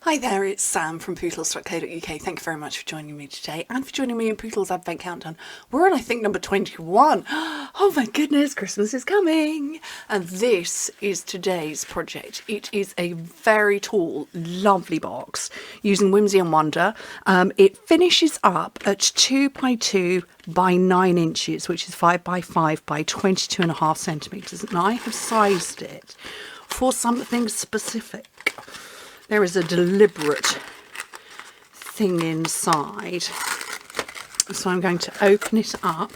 Hi there, it's Sam from Pootles.co.uk. Thank you very much for joining me today and for joining me in Pootles Advent Countdown. We're on, I think, number 21. Oh my goodness, Christmas is coming! And this is today's project. It is a very tall, lovely box using Whimsy and Wonder. It finishes up at 2 by 2 by 9 inches, which is 5 by 5 by 22.5 centimetres. And I have sized it for something specific. There is a deliberate thing inside. So I'm going to open it up.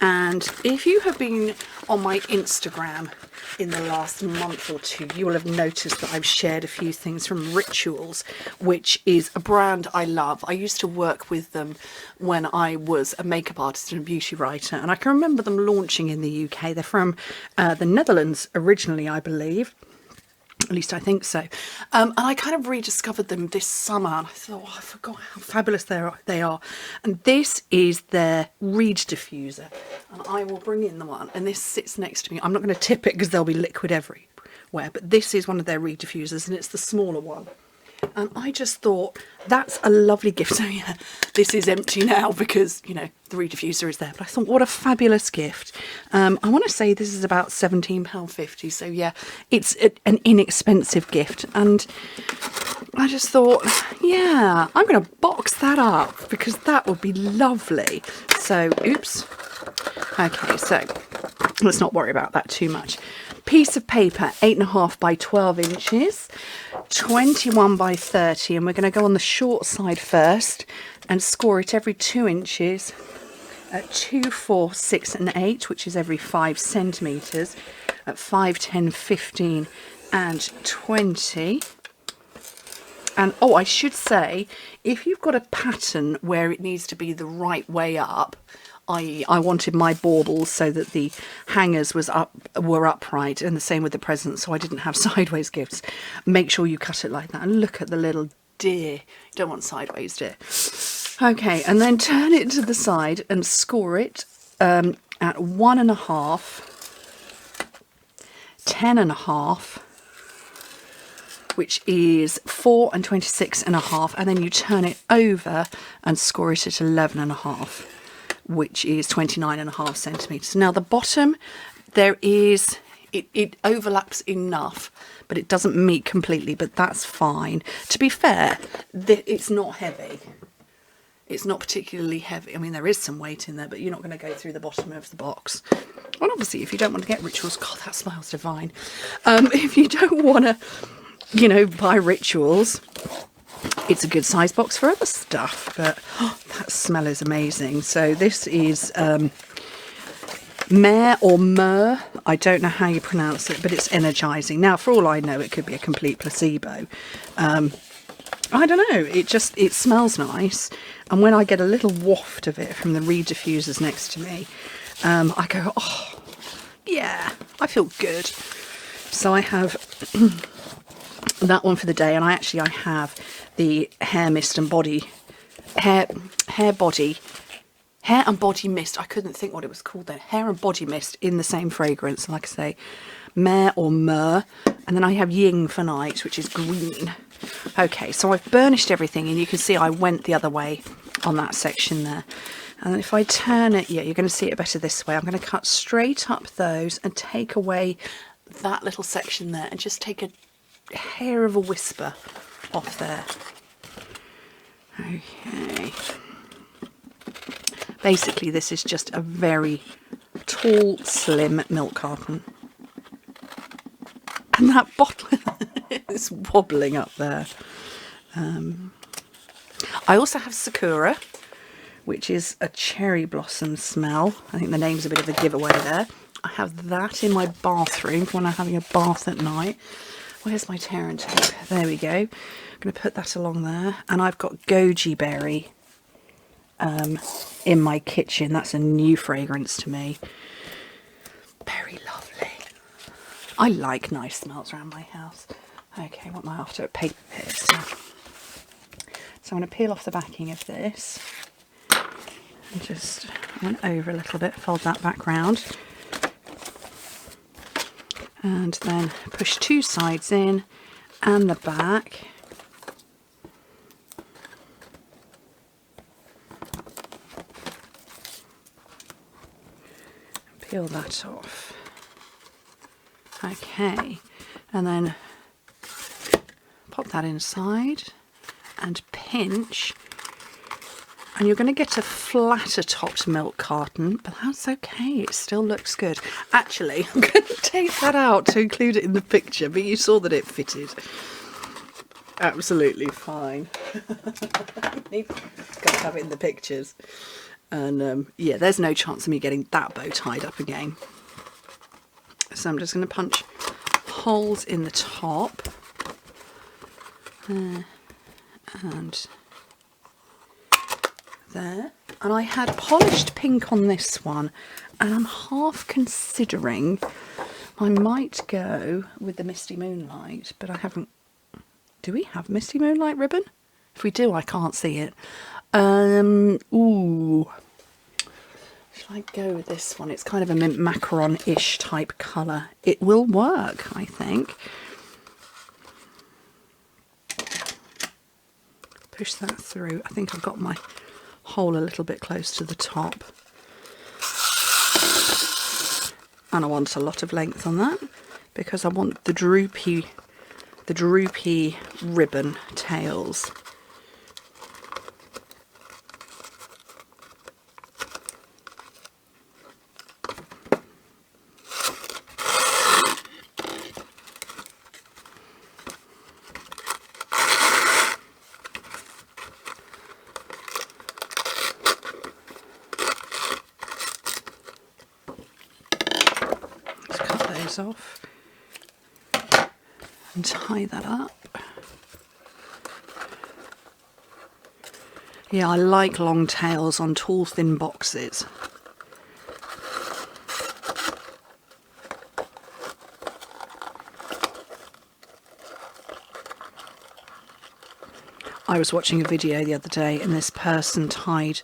And if you have been on my Instagram in the last month or two, you will have noticed that I've shared a few things from Rituals, which is a brand I love. I used to work with them when I was a makeup artist and a beauty writer. And I can remember them launching in the UK. They're from the Netherlands originally, I believe. At least I think so. And I kind of rediscovered them this summer. And I thought, oh, I forgot how fabulous they are. And this is their Reed Diffuser. And I will bring in the one. And this sits next to me. I'm not going to tip it because there'll be liquid everywhere. But this is one of their Reed Diffusers. And it's the smaller one. And I just thought, that's a lovely gift. So yeah, this is empty now because, you know, the Reed Diffuser is there. But I thought, what a fabulous gift. I want to say this is about £17.50. So yeah, it's an inexpensive gift. And I just thought, yeah, I'm going to box that up because that would be lovely. So, oops. Okay, so let's not worry about that too much. Piece of paper, 8.5 by 12 inches, 21 by 30, and we're going to go on the short side first and score it every 2 inches at 2, 4, 6 and 8, which is every 5 centimetres, at 5, 10, 15 and 20. And oh, I should say, if you've got a pattern where it needs to be the right way up, I wanted my baubles so that the hangers were upright, and the same with the presents, so I didn't have sideways gifts. Make sure you cut it like that. And look at the little deer. You don't want sideways deer. Okay, and then turn it to the side and score it at 1.5, 10.5, which is 4 and 26.5, and then you turn it over and score it at 11.5. which is 29.5 centimetres. Now the bottom, there is, it overlaps enough, but it doesn't meet completely, but that's fine. To be fair, it's not heavy. It's not particularly heavy. I mean, there is some weight in there, but you're not going to go through the bottom of the box. And obviously, if you don't want to get Rituals, God, that smells divine. If you don't want to, you know, buy Rituals, it's a good size box for other stuff, but oh, that smell is amazing. So this is Mare or Myrrh. I don't know how you pronounce it, but it's energising. Now, for all I know, it could be a complete placebo. I don't know. It smells nice. And when I get a little waft of it from the Reed Diffusers next to me, I go, oh, yeah, I feel good. So I have that one for the day, and I have the hair mist and body hair and body mist. I couldn't think what it was called then. Hair and body mist in the same fragrance, like I say, Mare or Myrrh. And then I have Ying for night, which is green. Okay, so I've burnished everything, and you can see I went the other way on that section there. And then if I turn it, yeah, you're going to see it better this way. I'm going to cut straight up those and take away that little section there and just take a hair of a whisper off there. Okay. Basically, this is just a very tall, slim milk carton. And that bottle is wobbling up there. I also have Sakura, which is a cherry blossom smell. I think the name's a bit of a giveaway there. I have that in my bathroom when I'm having a bath at night. Where's my tear and tape? There we go. I'm going to put that along there. And I've got goji berry in my kitchen. That's a new fragrance to me. Very lovely. I like nice smells around my house. Okay, what am I after? Paper clips. So I'm going to peel off the backing of this. And just went over a little bit, fold that back round. And then push 2 sides in and the back. peel that off. Okay, and then pop that inside and pinch, and you're going to get a flatter topped milk carton, but that's okay, it still looks good. Actually, I'm going to take that out to include it in the picture, but you saw that it fitted absolutely fine. You've got to have it in the pictures. And yeah, there's no chance of me getting that bow tied up again. So I'm just going to punch holes in the top. And there. And I had polished pink on this one, and I'm half considering I might go with the Misty Moonlight, but I haven't. Do we have Misty Moonlight ribbon? If we do, I can't see it. Ooh. Should I go with this one? It's kind of a mint macaron-ish type colour. It will work, I think. Push that through. I think I've got my hole a little bit close to the top. And I want a lot of length on that because I want the droopy ribbon tails. Off and tie that up. Yeah, I like long tails on tall thin boxes. I was watching a video the other day and this person tied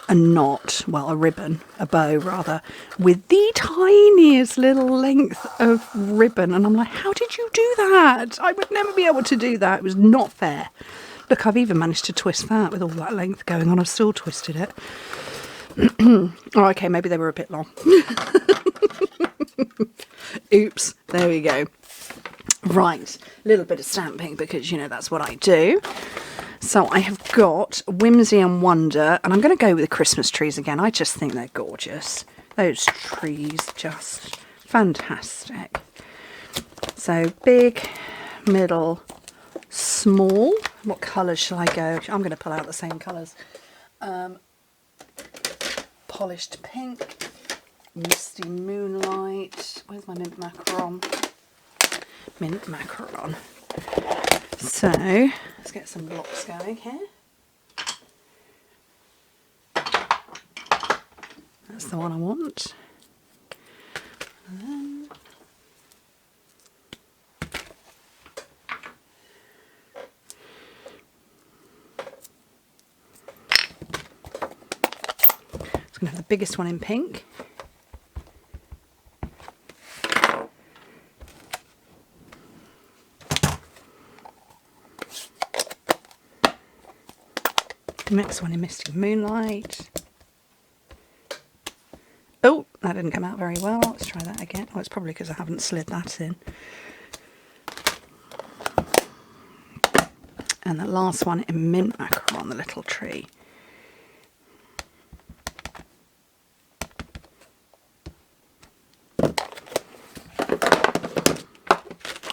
a knot, well, a ribbon, a bow rather, with the tiniest little length of ribbon, and I'm like, how did you do that? I would never be able to do that. It was not fair. Look, I've even managed to twist that with all that length going on. I've still twisted it. Oh, okay, maybe they were a bit long. Oops, there we go. Right, a little bit of stamping because, you know, that's what I do. So I have got Whimsy and Wonder, and I'm going to go with the Christmas trees again. I just think they're gorgeous. Those trees, just fantastic. So big, middle, small. What colours shall I go? I'm going to pull out the same colours. Polished pink, Misty Moonlight. Where's my mint macaron? Mint macaron. So, let's get some blocks going here. That's the one I want. And then it's going to have the biggest one in pink. The next one in Misty Moonlight. Oh, that didn't come out very well. Let's try that again. Oh, it's probably because I haven't slid that in. And the last one in Mint Macaron, the little tree.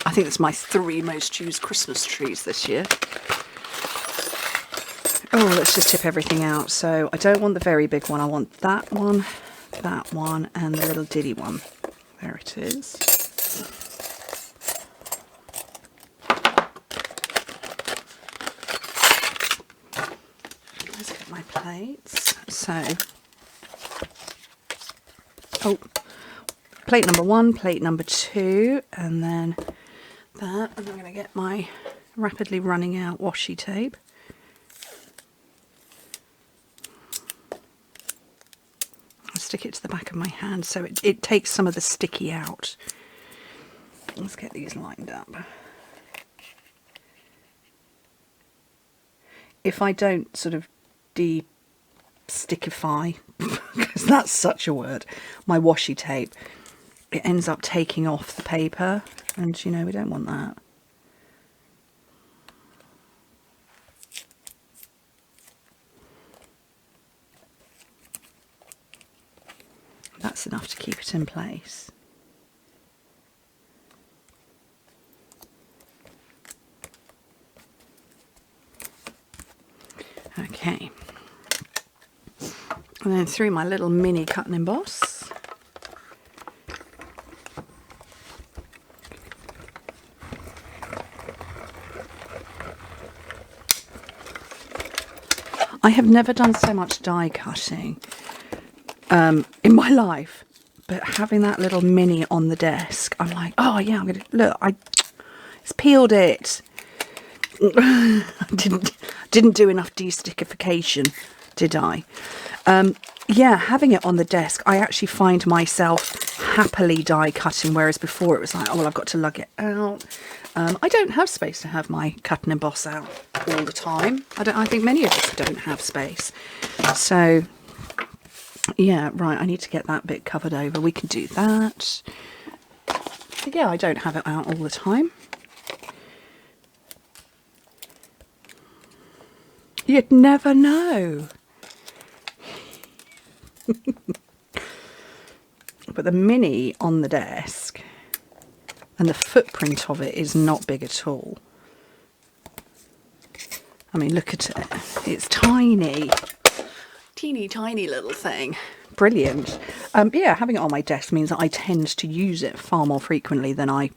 I think it's my 3 most used Christmas trees this year. Oh, let's just tip everything out. So I don't want the very big one. I want that one, and the little diddy one. There it is. Let's get my plates. So, oh, plate number 1, plate number 2, and then that. And I'm going to get my rapidly running out washi tape. Stick it to the back of my hand so it takes some of the sticky out. Let's get these lined up. If I don't sort of de-stickify because that's such a word, my washi tape, it ends up taking off the paper, and you know, we don't want that. That's enough to keep it in place. Okay. And then through my little mini cut and emboss. I have never done so much die cutting in my life, but having that little mini on the desk, I'm like, oh yeah, I'm gonna look. It's peeled it. I didn't do enough destickification, did I? Yeah, having it on the desk, I actually find myself happily die cutting, whereas before it was like, oh well, I've got to lug it out. I don't have space to have my cut and emboss out all the time. I think many of us don't have space. So yeah, right, I need to get that bit covered over. We can do that. But yeah, I don't have it out all the time. You'd never know. But the mini on the desk and the footprint of it is not big at all. I mean, look at it. It's tiny. Teeny tiny little thing. Brilliant. Yeah, having it on my desk means that I tend to use it far more frequently than I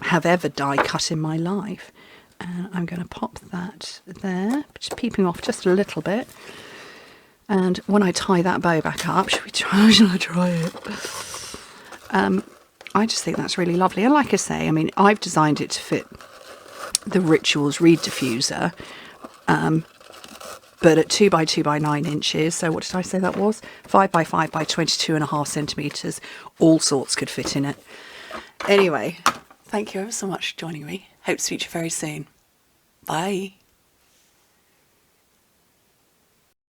have ever die cut in my life. And I'm going to pop that there, just peeping off just a little bit. And when I tie that bow back up, shall I try it? I just think that's really lovely. And like I say, I mean, I've designed it to fit the Rituals Reed diffuser, but at 2 by 2 by 9 inches. So what did I say that was? 5 by 5 by 22.5 centimetres. All sorts could fit in it. Anyway, thank you ever so much for joining me. Hope to speak to you very soon. Bye.